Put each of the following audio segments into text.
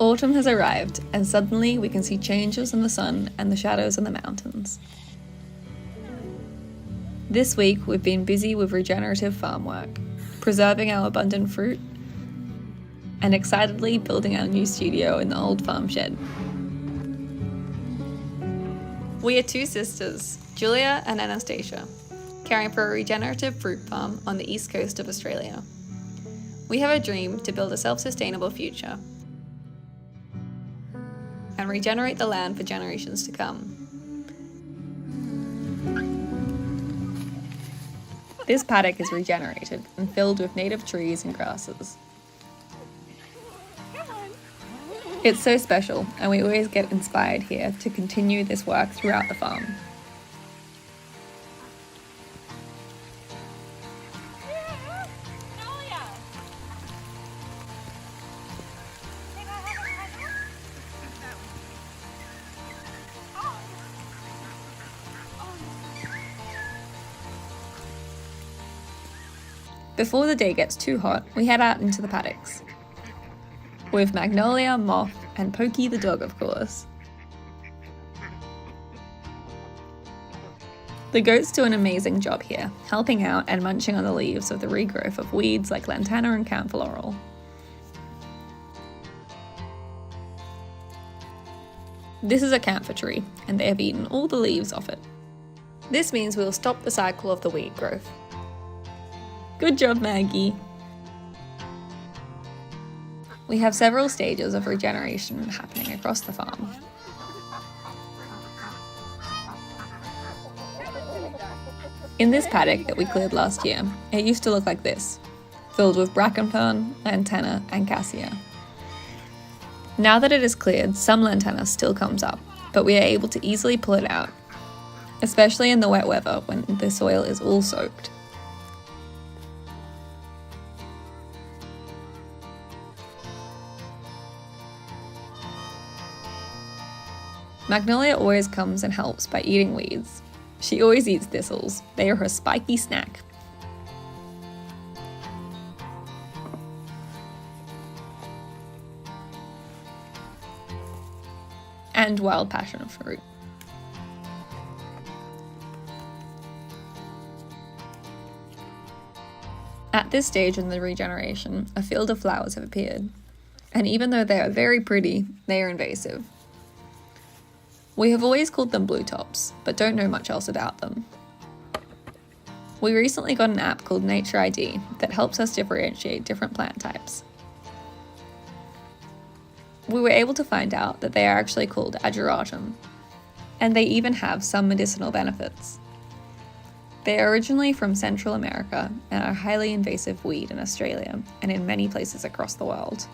Autumn has arrived, and suddenly we can see changes in the sun and the shadows in the mountains. This week we've been busy with regenerative farm work, preserving our abundant fruit, and excitedly building our new studio in the old farm shed. We are two sisters, Julia and Anastasia, caring for a regenerative fruit farm on the east coast of Australia. We have a dream to build a self-sustainable future and regenerate the land for generations to come. This paddock is regenerated and filled with native trees and grasses. It's so special, and we always get inspired here to continue this work throughout the farm. Before the day gets too hot, we head out into the paddocks. With Magnolia, Moth, and Pokey the dog, of course. The goats do an amazing job here, helping out and munching on the leaves of the regrowth of weeds like lantana and camphor laurel. This is a camphor tree, and they have eaten all the leaves off it. This means we'll stop the cycle of the weed growth. Good job, Maggie! We have several stages of regeneration happening across the farm. In this paddock that we cleared last year, it used to look like this, filled with bracken fern, lantana, and cassia. Now that it is cleared, some lantana still comes up, but we are able to easily pull it out, especially in the wet weather when the soil is all soaked. Magnolia always comes and helps by eating weeds. She always eats thistles. They are her spiky snack. And wild passion fruit. At this stage in the regeneration, a field of flowers have appeared. And even though they are very pretty, they are invasive. We have always called them blue tops, but don't know much else about them. We recently got an app called Nature ID that helps us differentiate different plant types. We were able to find out that they are actually called ageratum, and they even have some medicinal benefits. They are originally from Central America and are a highly invasive weed in Australia and in many places across the world.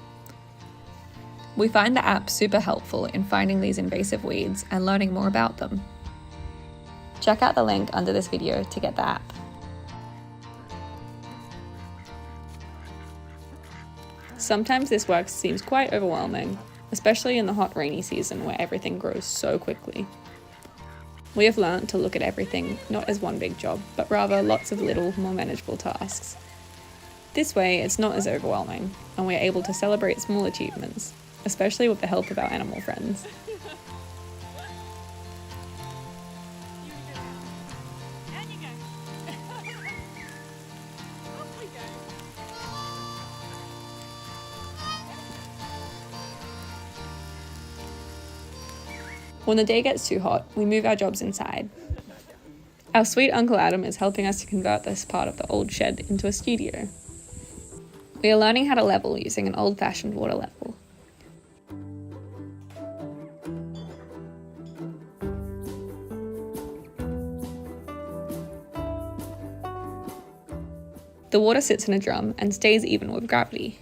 We find the app super helpful in finding these invasive weeds and learning more about them. Check out the link under this video to get the app. Sometimes this work seems quite overwhelming, especially in the hot rainy season where everything grows so quickly. We have learned to look at everything not as one big job, but rather lots of little, more manageable tasks. This way, it's not as overwhelming, and we are able to celebrate small achievements, especially with the help of our animal friends. When the day gets too hot, we move our jobs inside. Our sweet Uncle Adam is helping us to convert this part of the old shed into a studio. We are learning how to level using an old-fashioned water level. The water sits in a drum and stays even with gravity.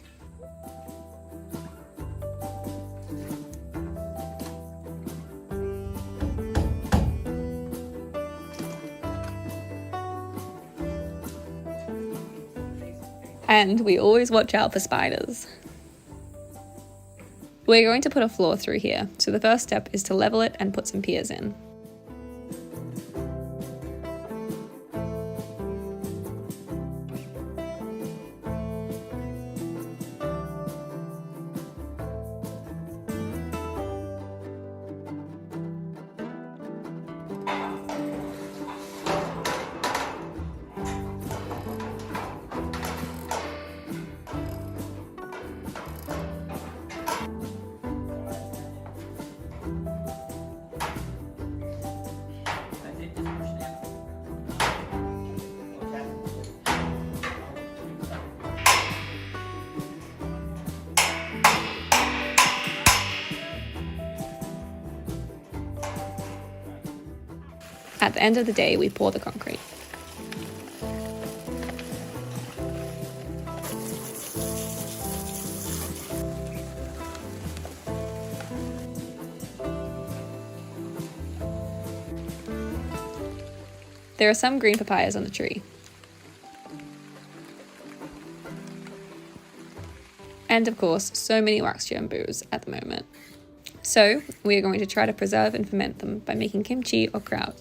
And we always watch out for spiders. We're going to put a floor through here, so the first step is to level it and put some piers in. the end of the day, we pour the concrete. There are some green papayas on the tree. And of course, so many wax bamboos at the moment. So we are going to try to preserve and ferment them by making kimchi or kraut.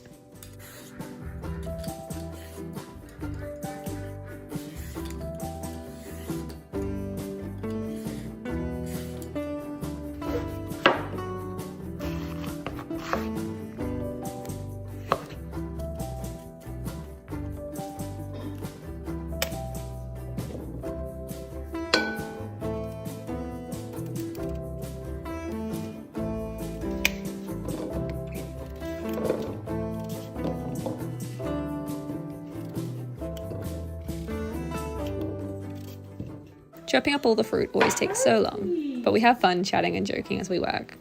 Chopping up all the fruit always takes so long, but we have fun chatting and joking as we work.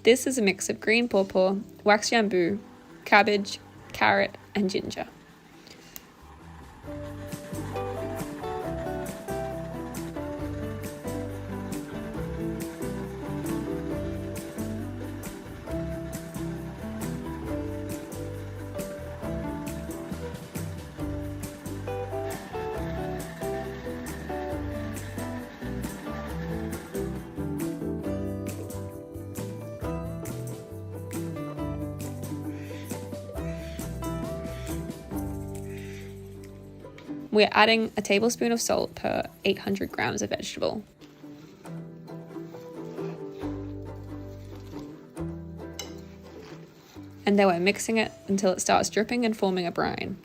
This is a mix of green pawpaw, wax bamboo, cabbage, carrot, and ginger. We're adding a tablespoon of salt per 800 grams of vegetable. And then we're mixing it until it starts dripping and forming a brine.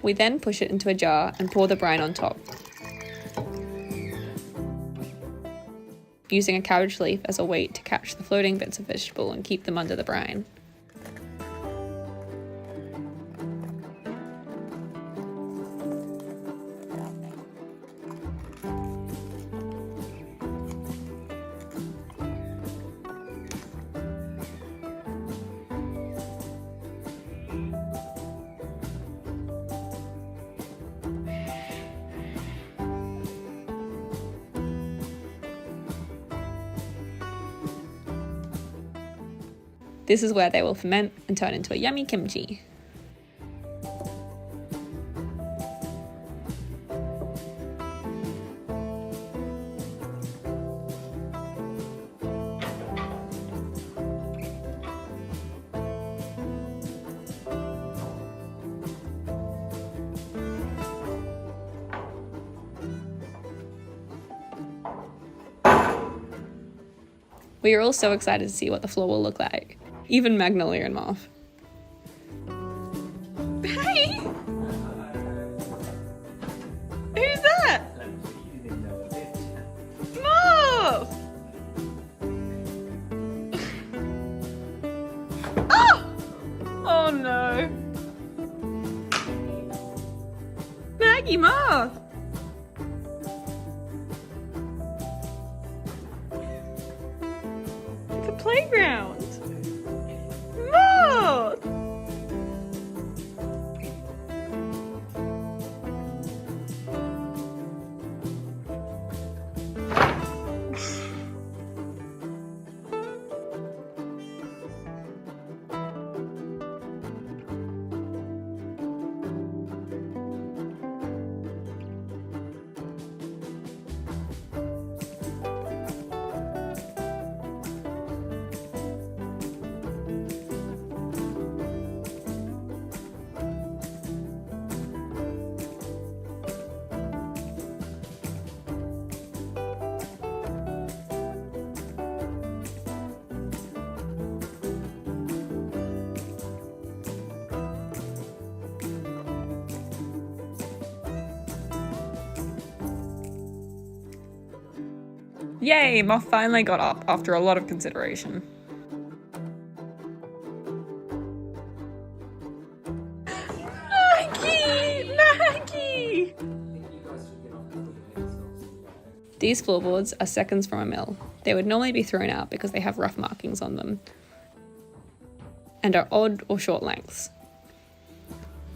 We then push it into a jar and pour the brine on top, using a cabbage leaf as a weight to catch the floating bits of vegetable and keep them under the brine. This is where they will ferment and turn into a yummy kimchi. We are all so excited to see what the floor will look like. Even Magnolia and Moth. Hey! Who's that? Moth! Oh! Oh no. Maggie, Moth! It's a playground. Moth! Yay, Moth finally got up after a lot of consideration. Maggie! These floorboards are seconds from a mill. They would normally be thrown out because they have rough markings on them and are odd or short lengths.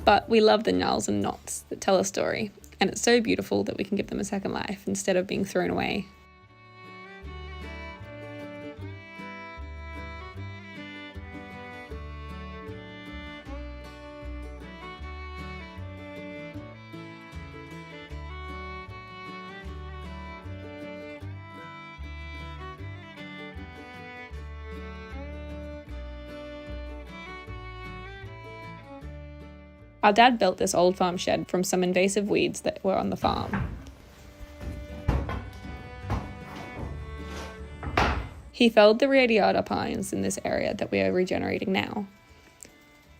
But we love the gnarls and knots that tell a story, and it's so beautiful that we can give them a second life instead of being thrown away. Our dad built this old farm shed from some invasive weeds that were on the farm. He felled the radiata pines in this area that we are regenerating now.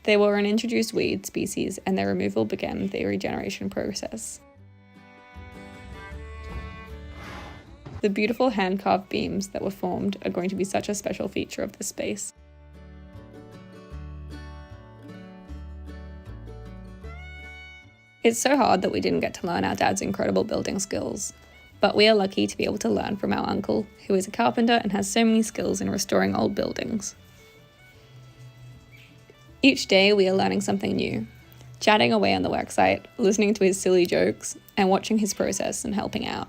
They were an introduced weed species, and their removal began the regeneration process. The beautiful hand-carved beams that were formed are going to be such a special feature of this space. It's so hard that we didn't get to learn our dad's incredible building skills, but we are lucky to be able to learn from our uncle, who is a carpenter and has so many skills in restoring old buildings. Each day we are learning something new, chatting away on the worksite, listening to his silly jokes, and watching his process and helping out.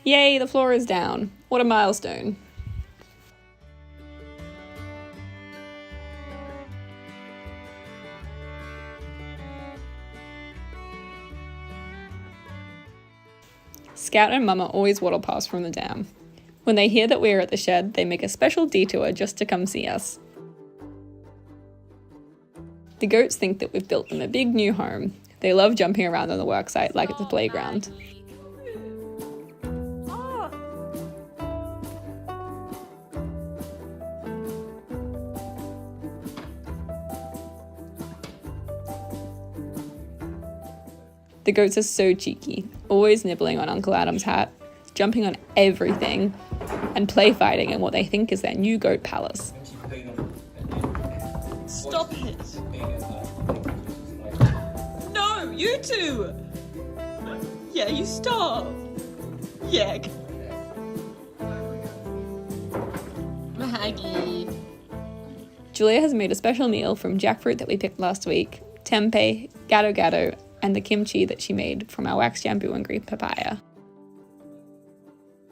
Yay, the floor is down. What a milestone. Scout and Mama always waddle past from the dam. When they hear that we are at the shed, they make a special detour just to come see us. The goats think that we've built them a big new home. They love jumping around on the worksite like it's a playground. The goats are so cheeky, always nibbling on Uncle Adam's hat, jumping on everything, and play fighting in what they think is their new goat palace. Stop it! No, you two! Yeah, you stop! Yeah. Maggie. Julia has made a special meal from jackfruit that we picked last week, tempeh, gado-gado, and the kimchi that she made from our wax jambu and green papaya.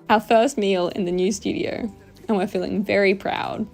Our first meal in the new studio, and we're feeling very proud.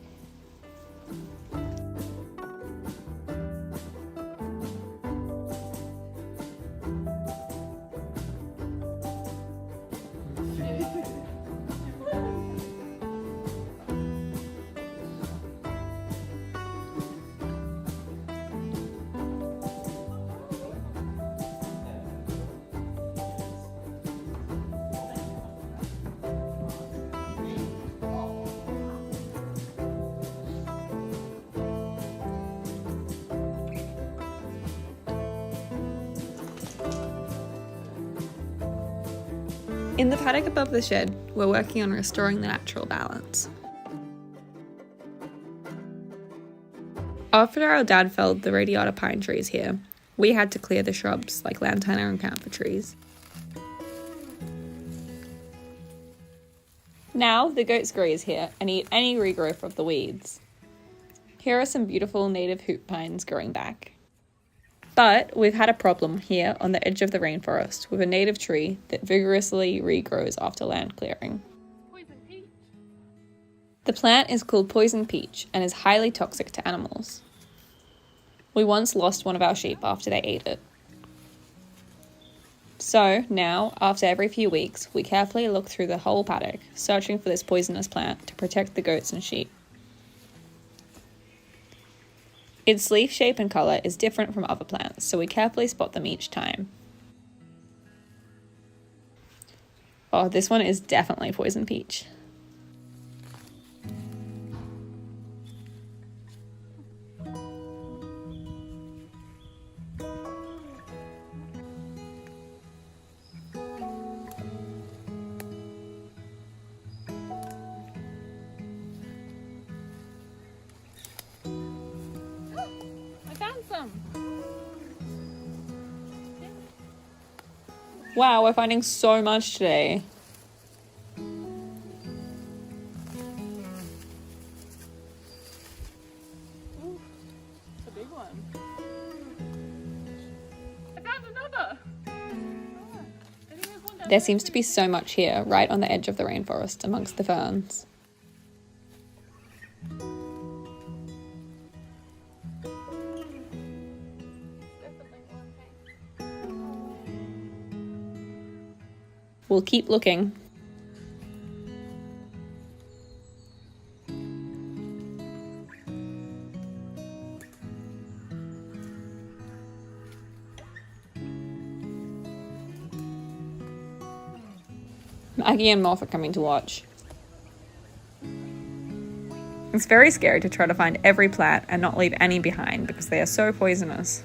In the paddock above the shed, we're working on restoring the natural balance. After our dad felled the radiata pine trees here, we had to clear the shrubs like lantana and camphor trees. Now the goats graze here and eat any regrowth of the weeds. Here are some beautiful native hoop pines growing back. But we've had a problem here on the edge of the rainforest with a native tree that vigorously regrows after land clearing. The plant is called poison peach and is highly toxic to animals. We once lost one of our sheep after they ate it. So now, after every few weeks, we carefully look through the whole paddock, searching for this poisonous plant to protect the goats and sheep. Its leaf shape and colour is different from other plants, so we carefully spot them each time. Oh, this one is definitely poison peach. Wow, we're finding so much today. Ooh, it's a big one. I found another. There seems to be so much here, right on the edge of the rainforest, amongst the ferns. We'll keep looking. Maggie and Moth are coming to watch. It's very scary to try to find every plant and not leave any behind because they are so poisonous.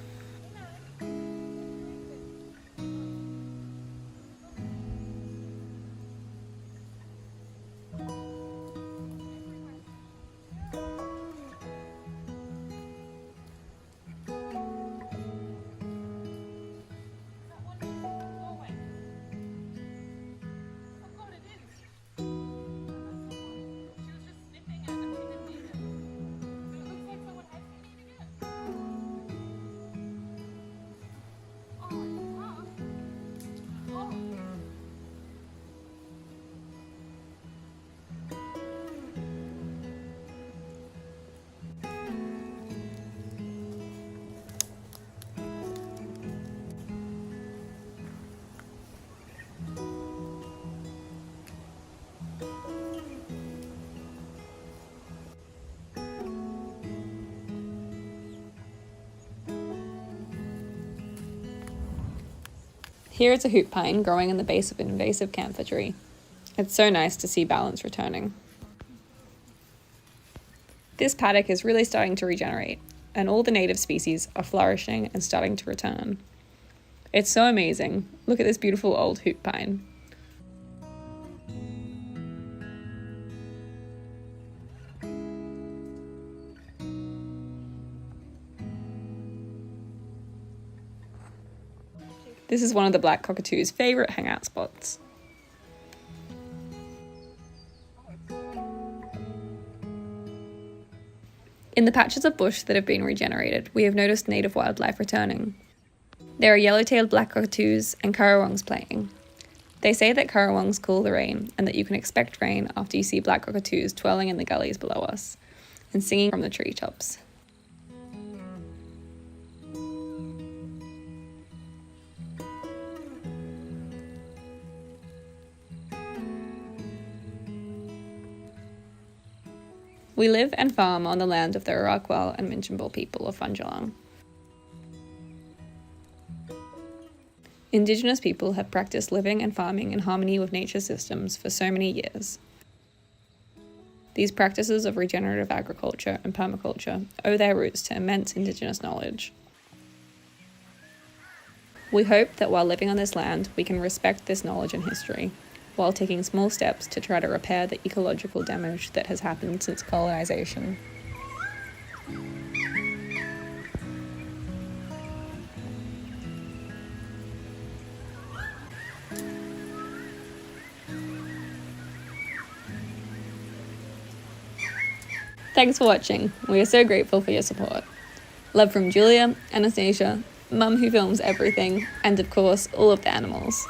Here is a hoop pine growing in the base of an invasive camphor tree. It's so nice to see balance returning. This paddock is really starting to regenerate, and all the native species are flourishing and starting to return. It's so amazing. Look at this beautiful old hoop pine. This is one of the black cockatoo's favourite hangout spots. In the patches of bush that have been regenerated, we have noticed native wildlife returning. There are yellow-tailed black cockatoos and currawongs playing. They say that currawongs call the rain and that you can expect rain after you see black cockatoos twirling in the gullies below us and singing from the treetops. We live and farm on the land of the Arakwal and Minchinbul people of Funjalong. Indigenous people have practiced living and farming in harmony with nature systems for so many years. These practices of regenerative agriculture and permaculture owe their roots to immense Indigenous knowledge. We hope that while living on this land, we can respect this knowledge and history, while taking small steps to try to repair the ecological damage that has happened since colonization. Thanks for watching. We are so grateful for your support. Love from Julia, Anastasia, Mum who films everything, and of course, all of the animals.